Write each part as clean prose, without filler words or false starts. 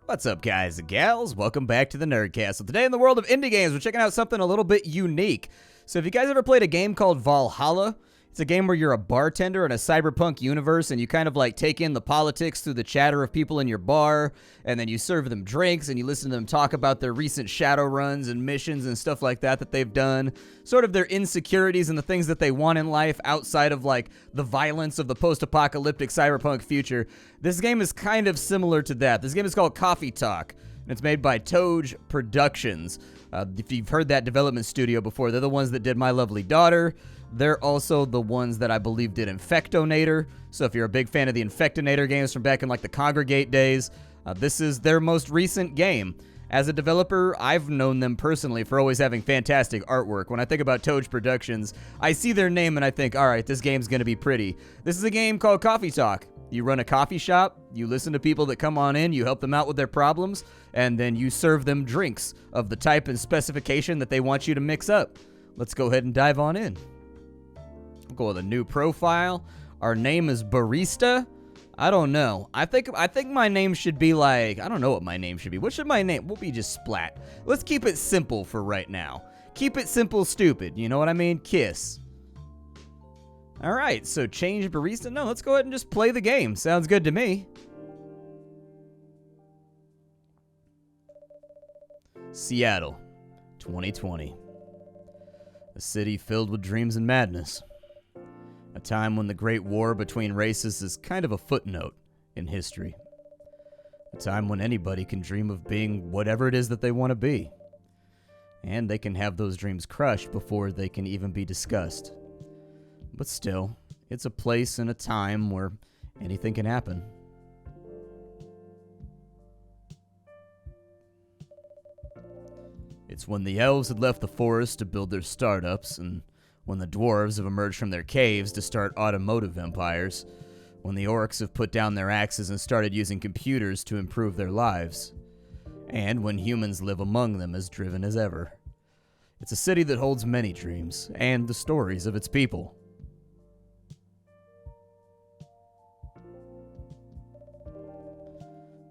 What's up, guys and gals? Welcome back to the Nerdcast. Today in the world of indie games, we're checking out something a little bit unique. So if you guys ever played a game called Valhalla, it's a game where you're a bartender in a cyberpunk universe and you kind of like take in the politics through the chatter of people in your bar, and then you serve them drinks and you listen to them talk about their recent shadow runs and missions and stuff like that they've done, sort of their insecurities and the things that they want in life outside of like the violence of the post-apocalyptic cyberpunk future. This game is kind of similar to that. This game is called Coffee Talk, and it's made by Toge Productions. If you've heard that development studio before, they're the ones that did My Lovely Daughter. They're also the ones that I believe did Infectonator. So if you're a big fan of the Infectonator games from back in like the Congregate days, this is their most recent game. As a developer, I've known them personally for always having fantastic artwork. When I think about Toge Productions, I see their name and I think, all right, this game's going to be pretty. This is a game called Coffee Talk. You run a coffee shop, you listen to people that come on in, you help them out with their problems, and then you serve them drinks of the type and specification that they want you to mix up. Let's go ahead and dive on in. We'll go with a new profile. Our name is Barista. I don't know. I think my name should be like, I don't know what my name should be. What should my name? We'll be just Splat. Let's keep it simple for right now. Keep it simple, stupid. You know what I mean? Kiss. All right, so change Barista. No, let's go ahead and just play the game. Sounds good to me. Seattle, 2020. A city filled with dreams and madness. A time when the great war between races is kind of a footnote in history. A time when anybody can dream of being whatever it is that they want to be. And they can have those dreams crushed before they can even be discussed. But still, it's a place and a time where anything can happen. It's when the elves had left the forest to build their startups, and when the dwarves have emerged from their caves to start automotive empires, when the orcs have put down their axes and started using computers to improve their lives, and when humans live among them as driven as ever. It's a city that holds many dreams, and the stories of its people.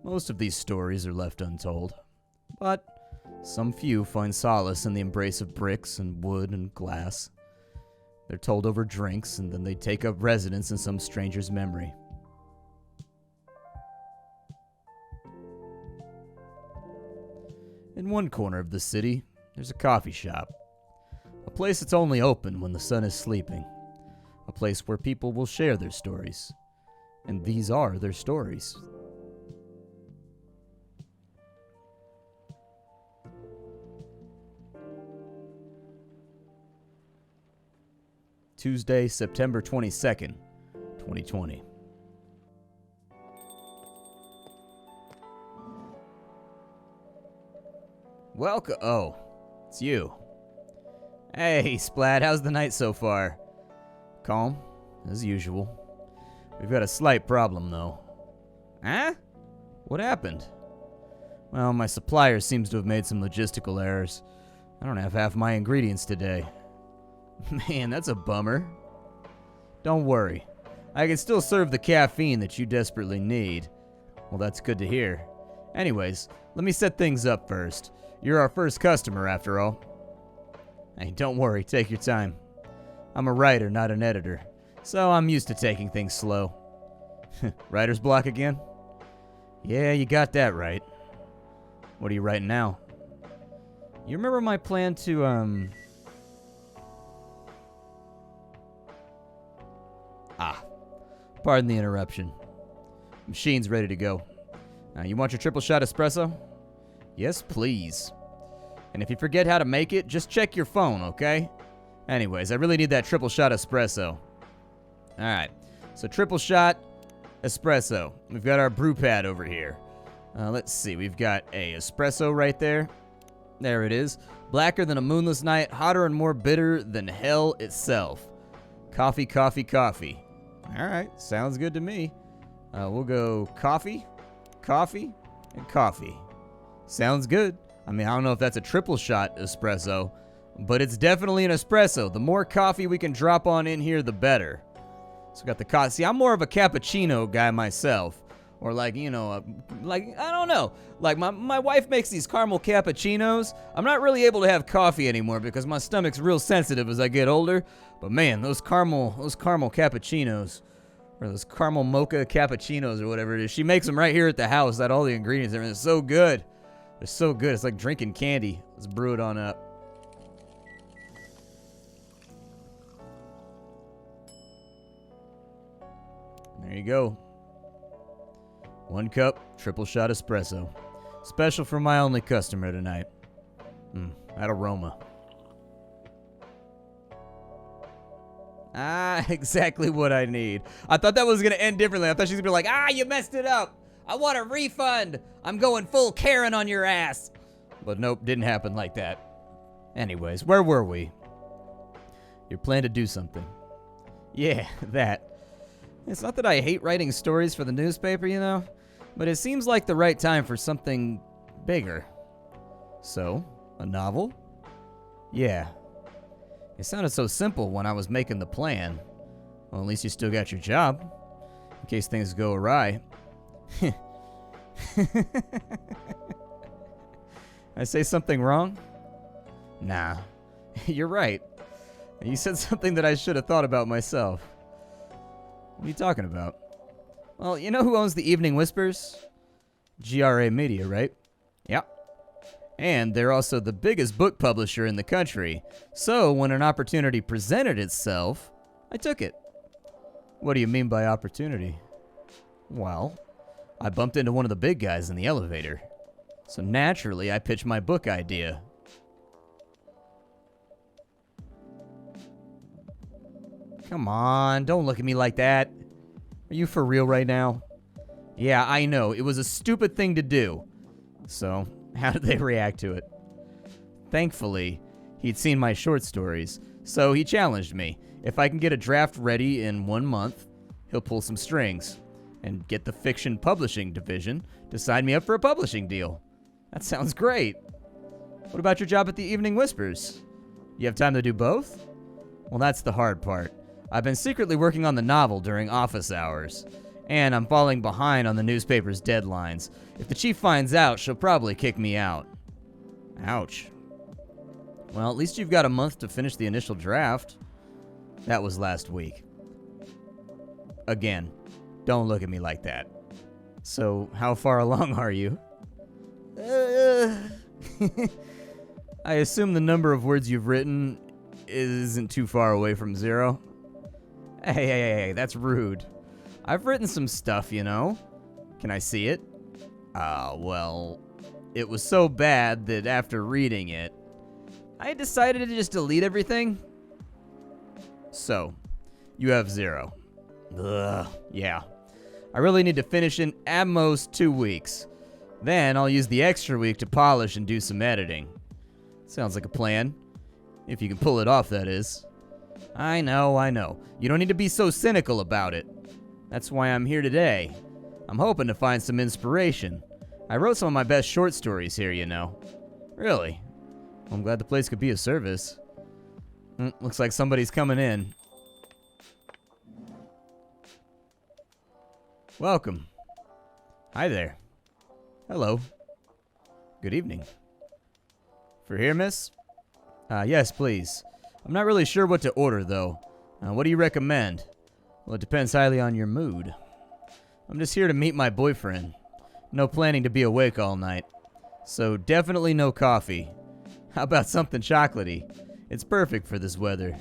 Most of these stories are left untold, but some few find solace in the embrace of bricks and wood and glass. They're told over drinks, and then they take up residence in some stranger's memory. In one corner of the city, there's a coffee shop. A place that's only open when the sun is sleeping. A place where people will share their stories. And these are their stories. Tuesday, September 22nd, 2020. Welcome. Oh, it's you. Hey, Splat, how's the night so far? Calm, as usual. We've got a slight problem, though. Huh? What happened? Well, my supplier seems to have made some logistical errors. I don't have half my ingredients today. Man, that's a bummer. Don't worry. I can still serve the caffeine that you desperately need. Well, that's good to hear. Anyways, let me set things up first. You're our first customer, after all. Hey, don't worry. Take your time. I'm a writer, not an editor, so I'm used to taking things slow. Writer's block again? Yeah, you got that right. What are you writing now? You remember my plan to, Pardon the interruption. Machine's ready to go. You want your triple shot espresso? Yes, please. And if you forget how to make it, just check your phone, okay? Anyways, I really need that triple shot espresso. Alright, so triple shot espresso. We've got our brew pad over here. Let's see, we've got a espresso right there. There it is. Blacker than a moonless night, hotter and more bitter than hell itself. Coffee, coffee, coffee. Alright, sounds good to me. We'll go coffee, coffee, and coffee. Sounds good. I mean, I don't know if that's a triple shot espresso, but it's definitely an espresso. The more coffee we can drop on in here, the better. So we got the coffee. See, I'm more of a cappuccino guy myself. Or like, you know, like, I don't know. Like, my wife makes these caramel cappuccinos. I'm not really able to have coffee anymore because my stomach's real sensitive as I get older. But man, those caramel cappuccinos, or those caramel mocha cappuccinos or whatever it is, she makes them right here at the house. That all the ingredients, everything is so good. They're so good. It's like drinking candy. Let's brew it on up. There you go. 1 cup, triple shot espresso. Special for my only customer tonight. That aroma. Exactly what I need. I thought that was going to end differently. I thought she was going to be like, you messed it up. I want a refund. I'm going full Karen on your ass. But nope, didn't happen like that. Anyways, where were we? Your plan to do something. Yeah, that. It's not that I hate writing stories for the newspaper, you know, but it seems like the right time for something bigger. So, a novel? Yeah. It sounded so simple when I was making the plan. Well, at least you still got your job, in case things go awry. I say something wrong? Nah, you're right. You said something that I should have thought about myself. What are you talking about? Well, you know who owns the Evening Whispers? GRA Media, right? Yep. And they're also the biggest book publisher in the country. So when an opportunity presented itself, I took it. What do you mean by opportunity? Well, I bumped into one of the big guys in the elevator. So naturally, I pitched my book idea. Come on, don't look at me like that. Are you for real right now? Yeah, I know. It was a stupid thing to do. So, how did they react to it? Thankfully, he'd seen my short stories, so he challenged me. If I can get a draft ready in 1 month, he'll pull some strings and get the fiction publishing division to sign me up for a publishing deal. That sounds great. What about your job at the Evening Whispers? You have time to do both? Well, that's the hard part. I've been secretly working on the novel during office hours, and I'm falling behind on the newspaper's deadlines. If the chief finds out, she'll probably kick me out. Ouch. Well, at least you've got a month to finish the initial draft. That was last week. Again, don't look at me like that. So, how far along are you? I assume the number of words you've written isn't too far away from 0. Hey, that's rude. I've written some stuff, you know. Can I see it? Well, it was so bad that after reading it, I decided to just delete everything. So, you have 0. Ugh, yeah. I really need to finish in at most 2 weeks. Then I'll use the extra week to polish and do some editing. Sounds like a plan. If you can pull it off, that is. I know. You don't need to be so cynical about it. That's why I'm here today. I'm hoping to find some inspiration. I wrote some of my best short stories here, you know. Really? Well, I'm glad the place could be of service. Looks like somebody's coming in. Welcome. Hi there. Hello. Good evening. For here, miss? Yes, please. I'm not really sure what to order, though. What do you recommend? Well, it depends highly on your mood. I'm just here to meet my boyfriend. No planning to be awake all night. So definitely no coffee. How about something chocolatey? It's perfect for this weather.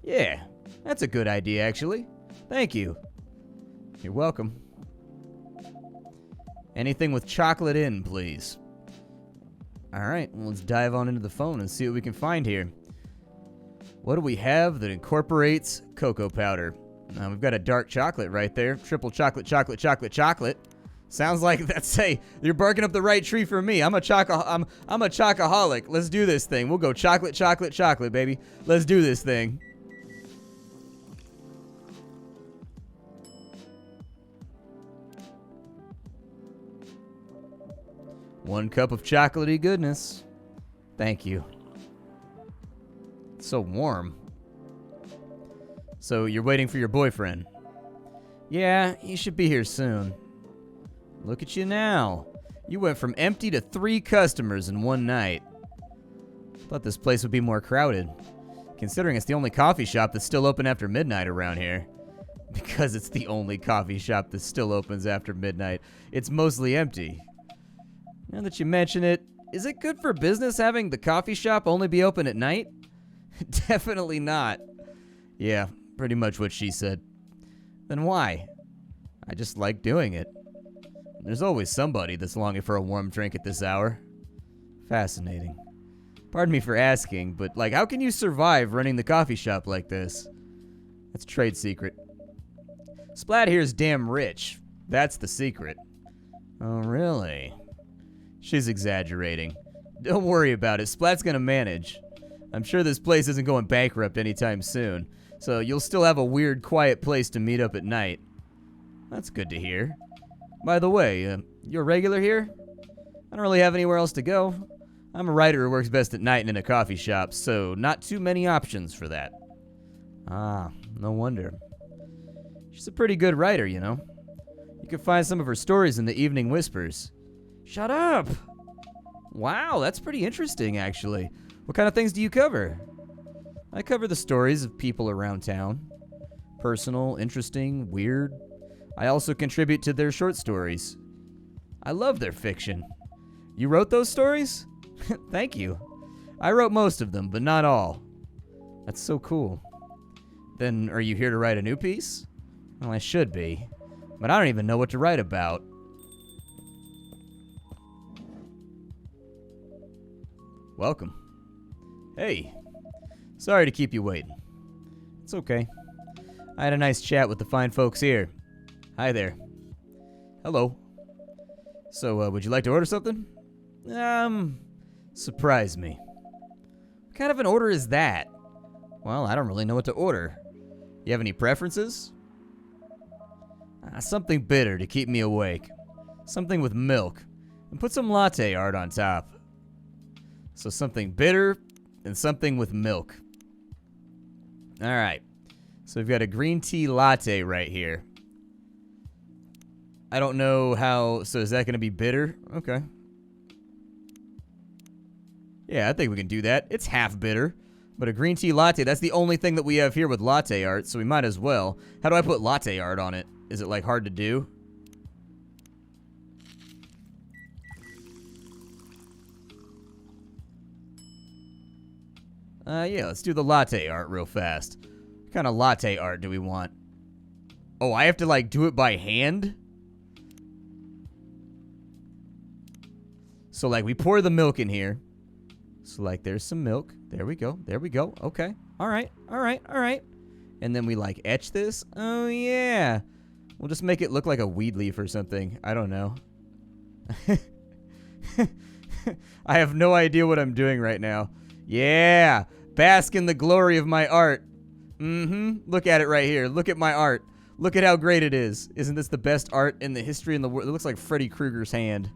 Yeah, that's a good idea, actually. Thank you. You're welcome. Anything with chocolate in, please. Alright, well, let's dive on into the phone and see what we can find here. What do we have that incorporates cocoa powder? We've got a dark chocolate right there. Triple chocolate, chocolate, chocolate, chocolate. Sounds like that's, hey, you're barking up the right tree for me. I'm a chocoholic. Let's do this thing. We'll go chocolate, chocolate, chocolate, baby. Let's do this thing. One cup of chocolatey goodness. Thank you. It's so warm. So you're waiting for your boyfriend? Yeah, he should be here soon. Look at you now. You went from empty to 3 customers in one night. Thought this place would be more crowded, considering it's the only coffee shop that's still open after midnight around here. Because it's the only coffee shop that still opens after midnight, it's mostly empty. Now that you mention it, is it good for business having the coffee shop only be open at night? Definitely not. Yeah, pretty much what she said. Then why? I just like doing it. There's always somebody that's longing for a warm drink at this hour. Fascinating. Pardon me for asking, but like, how can you survive running the coffee shop like this? That's trade secret. Splat here's damn rich. That's the secret. Oh, really? She's exaggerating. Don't worry about it. Splat's gonna manage. I'm sure this place isn't going bankrupt anytime soon, so you'll still have a weird, quiet place to meet up at night. That's good to hear. By the way, you're a regular here? I don't really have anywhere else to go. I'm a writer who works best at night and in a coffee shop, so not too many options for that. Ah, no wonder. She's a pretty good writer, you know. You can find some of her stories in the Evening Whispers. Shut up! Wow, that's pretty interesting, actually. What kind of things do you cover? I cover the stories of people around town. Personal, interesting, weird. I also contribute to their short stories. I love their fiction. You wrote those stories? Thank you. I wrote most of them, but not all. That's so cool. Then are you here to write a new piece? Well, I should be, but I don't even know what to write about. Welcome. Hey. Sorry to keep you waiting. It's okay. I had a nice chat with the fine folks here. Hi there. Hello. So, would you like to order something? Surprise me. What kind of an order is that? Well, I don't really know what to order. You have any preferences? Something bitter to keep me awake. Something with milk. And put some latte art on top. So something bitter and something with milk. Alright. So we've got a green tea latte right here. I don't know how... So is that going to be bitter? Okay. Yeah, I think we can do that. It's half bitter. But a green tea latte, that's the only thing that we have here with latte art, so we might as well. How do I put latte art on it? Is it, like, hard to do? Yeah, let's do the latte art real fast. What kind of latte art do we want? Oh, I have to, like, do it by hand? So, like, we pour the milk in here. So, like, there's some milk. There we go. There we go. Okay. All right. All right. All right. And then we, like, etch this. Oh, yeah. We'll just make it look like a weed leaf or something. I don't know. I have no idea what I'm doing right now. Yeah. Bask in the glory of my art. Mm-hmm. Look at it right here. Look at my art. Look at how great it is. Isn't this the best art in the history in the world? It looks like Freddy Krueger's hand.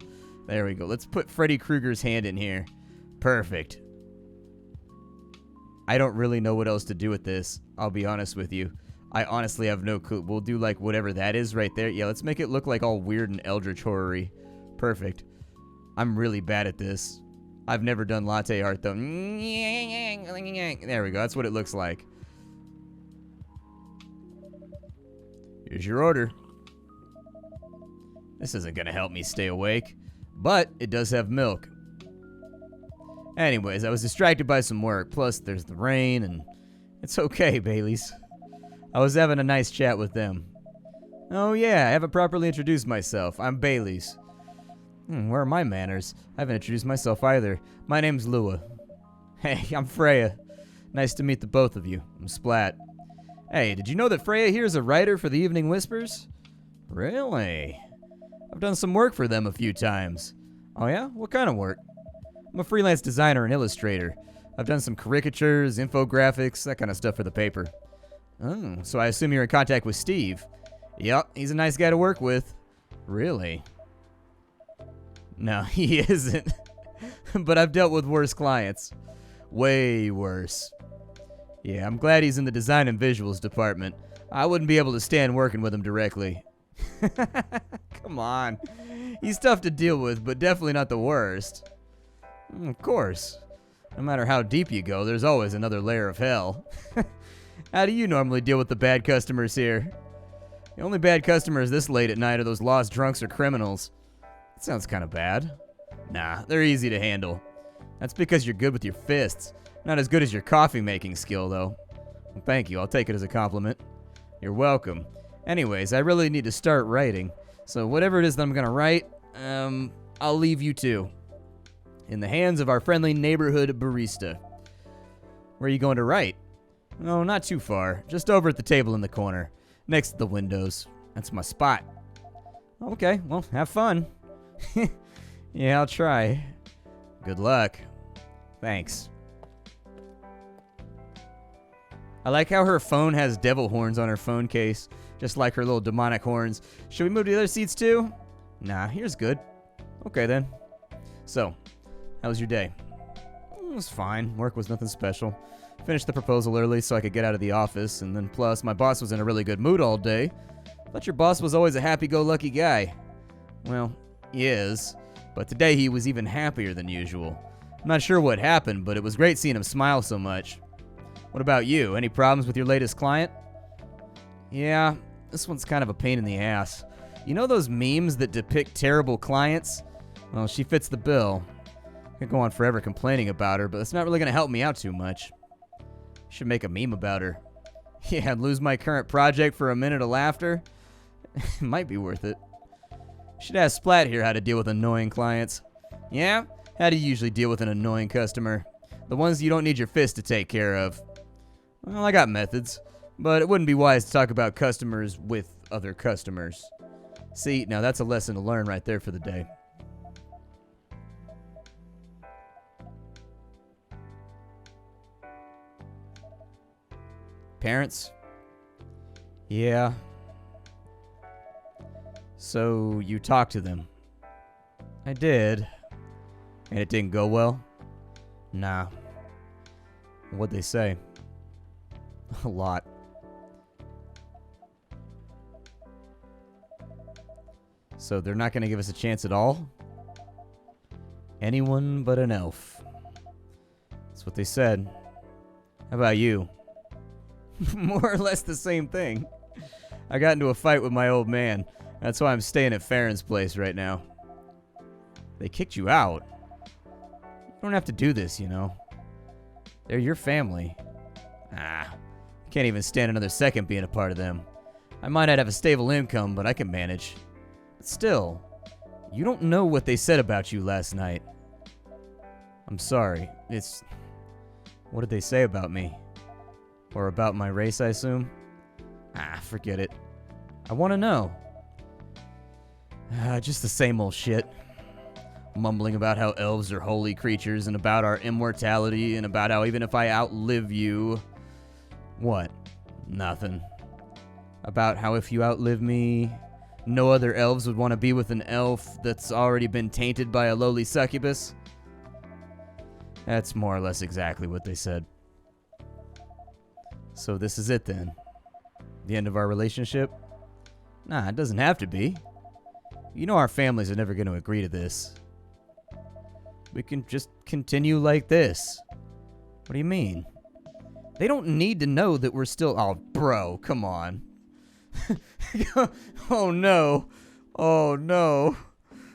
There we go. Let's put Freddy Krueger's hand in here. Perfect. I don't really know what else to do with this. I'll be honest with you. I honestly have no clue. We'll do like whatever that is right there. Yeah, let's make it look like all weird and eldritch horror-y. Perfect. I'm really bad at this. I've never done latte art though. There we go. That's what it looks like. Here's your order. This isn't gonna help me stay awake, but it does have milk. Anyways, I was distracted by some work, plus there's the rain, and it's okay, Baileys. I was having a nice chat with them. Oh yeah, I haven't properly introduced myself. I'm Baileys. Where are my manners? I haven't introduced myself either. My name's Lua. Hey, I'm Freya. Nice to meet the both of you. I'm Splat. Hey, did you know that Freya here is a writer for the Evening Whispers? Really? I've done some work for them a few times. Oh yeah? What kind of work? I'm a freelance designer and illustrator. I've done some caricatures, infographics, that kind of stuff for the paper. Oh, so I assume you're in contact with Steve. Yep, he's a nice guy to work with. Really? No, he isn't. But I've dealt with worse clients. Way worse. Yeah, I'm glad he's in the design and visuals department. I wouldn't be able to stand working with him directly. Come on. He's tough to deal with, but definitely not the worst. Of course. No matter how deep you go, there's always another layer of hell. How do you normally deal with the bad customers here? The only bad customers this late at night are those lost drunks or criminals. That sounds kind of bad. Nah, they're easy to handle. That's because you're good with your fists. Not as good as your coffee-making skill, though. Well, thank you. I'll take it as a compliment. You're welcome. Anyways, I really need to start writing. So whatever it is that I'm going to write, I'll leave you to. In the hands of our friendly neighborhood barista. Where are you going to write? Oh, not too far. Just over at the table in the corner. Next to the windows. That's my spot. Okay, well, have fun. Yeah, I'll try. Good luck. Thanks. I like how her phone has devil horns on her phone case. Just like her little demonic horns. Should we move to the other seats too? Nah, here's good. Okay then. So, how was your day? It was fine. Work was nothing special. Finished the proposal early so I could get out of the office, and then plus my boss was in a really good mood all day. Thought your boss was always a happy-go-lucky guy. Well, he is, but today he was even happier than usual. I'm not sure what happened, but it was great seeing him smile so much. What about you? Any problems with your latest client? Yeah, this one's kind of a pain in the ass. You know those memes that depict terrible clients? Well, she fits the bill. I could go on forever complaining about her, but it's not really going to help me out too much. Should make a meme about her. Yeah, I'd lose my current project for a minute of laughter. Might be worth it. Should ask Splat here how to deal with annoying clients. Yeah? How do you usually deal with an annoying customer? The ones you don't need your fist to take care of. Well, I got methods, but it wouldn't be wise to talk about customers with other customers. See, now that's a lesson to learn right there for the day. Parents? Yeah. So, you talked to them? I did. And it didn't go well? Nah. What'd they say? A lot. So they're not gonna give us a chance at all? Anyone but an elf. That's what they said. How about you? More or less the same thing. I got into a fight with my old man. That's why I'm staying at Farron's place right now. They kicked you out? You don't have to do this, you know. They're your family. I can't even stand another second being a part of them. I might not have a stable income, but I can manage. But still, you don't know what they said about you last night. I'm sorry. What did they say about me? Or about my race, I assume? Forget it. I want to know. Just the same old shit. Mumbling about how elves are holy creatures and about our immortality and about how even if I outlive you... What? Nothing. About how if you outlive me, no other elves would want to be with an elf that's already been tainted by a lowly succubus? That's more or less exactly what they said. So this is it then? The end of our relationship? Nah, it doesn't have to be. You know our families are never going to agree to this. We can just continue like this. What do you mean? They don't need to know that we're still... Oh, bro, come on. Oh, no. Oh, no.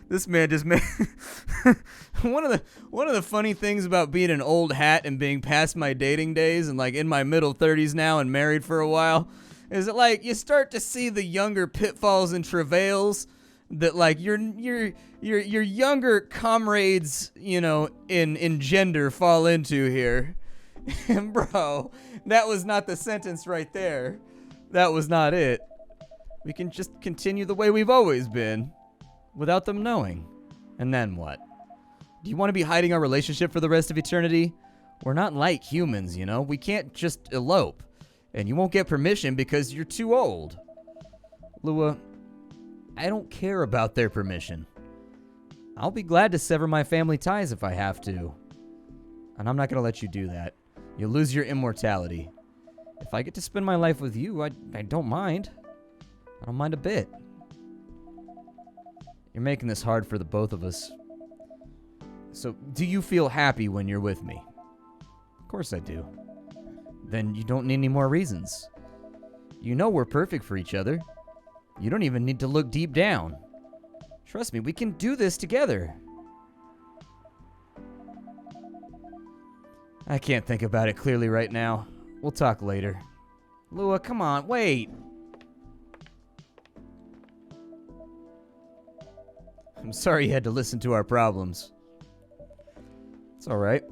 This man just made... One of the funny things about being an old hat and being past my dating days and like in my middle 30s now and married for a while is that like you start to see the younger pitfalls and travails that like your younger comrades, you know, in gender fall into here. And bro, that was not the sentence right there. That was not it. We can just continue the way we've always been without them knowing. And then what? Do you want to be hiding our relationship for the rest of eternity? We're not like humans, you know? We can't just elope. And you won't get permission because you're too old. Lua, I don't care about their permission. I'll be glad to sever my family ties if I have to. And I'm not going to let you do that. You'll lose your immortality. If I get to spend my life with you, I don't mind. I don't mind a bit. You're making this hard for the both of us. So, do you feel happy when you're with me? Of course I do. Then you don't need any more reasons. You know we're perfect for each other. You don't even need to look deep down. Trust me, we can do this together. I can't think about it clearly right now. We'll talk later. Lua, come on, wait. I'm sorry you had to listen to our problems. It's alright.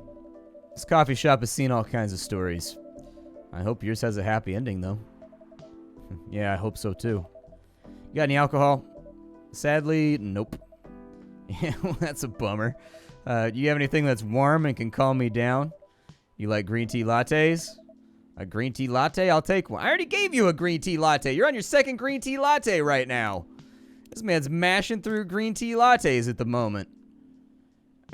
This coffee shop has seen all kinds of stories. I hope yours has a happy ending, though. Yeah, I hope so, too. You got any alcohol? Sadly, nope. Yeah, well, that's a bummer. Do you have anything that's warm and can calm me down? You like green tea lattes? A green tea latte? I'll take one. I already gave you a green tea latte. You're on your second green tea latte right now. This man's mashing through green tea lattes at the moment.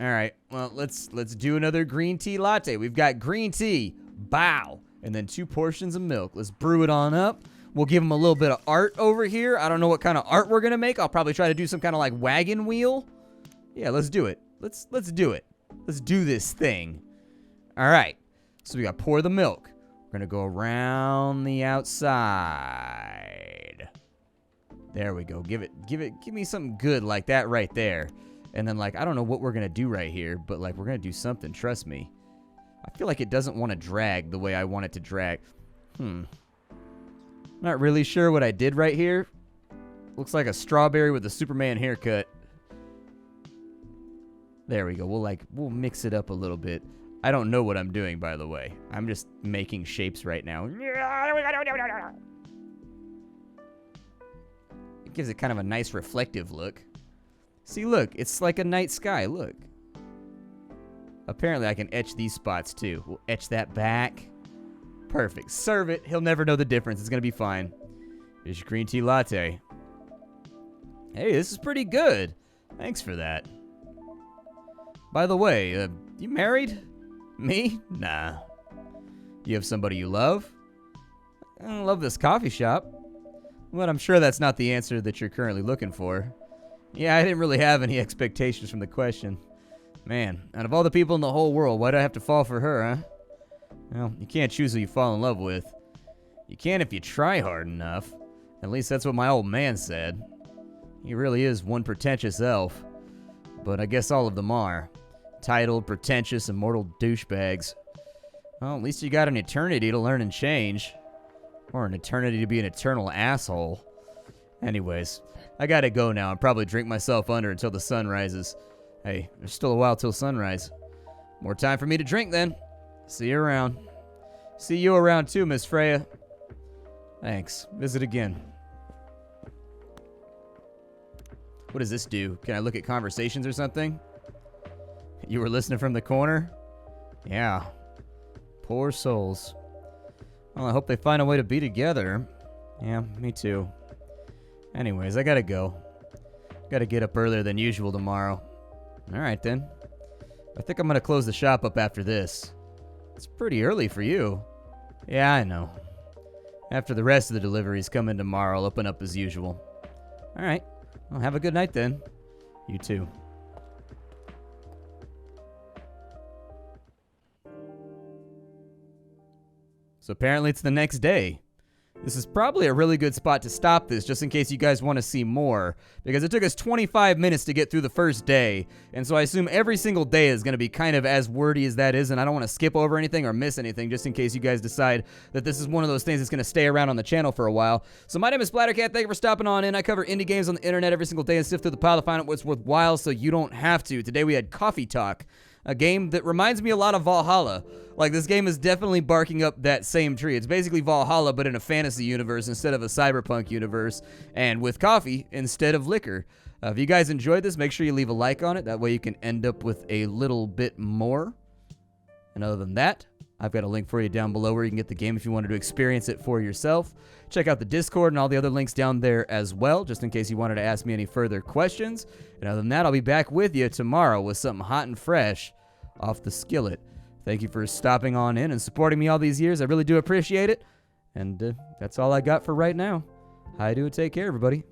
All right, well, let's do another green tea latte. We've got green tea, bow, and then 2 portions of milk. Let's brew it on up. We'll give him a little bit of art over here. I don't know what kind of art we're gonna make. I'll probably try to do some kind of like wagon wheel. Yeah, let's do it. Let's do it. Let's do this thing. All right. So we got pour the milk. We're gonna go around the outside. There we go. Give me something good like that right there. And then like I don't know what we're gonna do right here, but like we're gonna do something. Trust me. I feel like it doesn't want to drag the way I want it to drag. Not really sure what I did right here. Looks like a strawberry with a Superman haircut. There we go. We'll mix it up a little bit. I don't know what I'm doing, by the way. I'm just making shapes right now. It gives it kind of a nice reflective look. See, look. It's like a night sky. Look. Apparently, I can etch these spots, too. We'll etch that back. Perfect. Serve it. He'll never know the difference. It's going to be fine. Here's your green tea latte. Hey, this is pretty good. Thanks for that. By the way, you married? Me? Nah. You have somebody you love? I love this coffee shop. But I'm sure that's not the answer that you're currently looking for. Yeah, I didn't really have any expectations from the question. Man, out of all the people in the whole world, why'd I have to fall for her, huh? Well, you can't choose who you fall in love with. You can if you try hard enough. At least that's what my old man said. He really is one pretentious elf. But I guess all of them are. Titled, pretentious, immortal douchebags. Well, at least you got an eternity to learn and change. Or an eternity to be an eternal asshole. Anyways, I gotta go now and probably drink myself under until the sun rises. Hey, there's still a while till sunrise. More time for me to drink then. See you around. See you around too, Miss Freya. Thanks. Visit again. What does this do? Can I look at conversations or something? You were listening from the corner? Yeah. Poor souls. Well, I hope they find a way to be together. Yeah, me too. Anyways, I gotta go. Gotta get up earlier than usual tomorrow. Alright then. I think I'm gonna close the shop up after this. It's pretty early for you. Yeah, I know. After the rest of the deliveries come in tomorrow, I'll open up as usual. Alright. Well, have a good night then. You too. So apparently it's the next day. This is probably a really good spot to stop this, just in case you guys want to see more, because it took us 25 minutes to get through the first day, and so I assume every single day is going to be kind of as wordy as that is, and I don't want to skip over anything or miss anything, just in case you guys decide that this is one of those things that's going to stay around on the channel for a while. So my name is Splattercat. Thank you for stopping on in. I cover indie games on the internet every single day and sift through the pile to find out what's worthwhile, so you don't have to. Today we had Coffee Talk, a game that reminds me a lot of Valhalla. Like, this game is definitely barking up that same tree. It's basically Valhalla, but in a fantasy universe instead of a cyberpunk universe, and with coffee instead of liquor. If you guys enjoyed this, make sure you leave a like on it. That way you can end up with a little bit more. And other than that, I've got a link for you down below where you can get the game if you wanted to experience it for yourself. Check out the Discord and all the other links down there as well, just in case you wanted to ask me any further questions. And other than that, I'll be back with you tomorrow with something hot and fresh off the skillet. Thank you for stopping on in and supporting me all these years. I really do appreciate it. And that's all I got for right now. Hi, do, take care, everybody.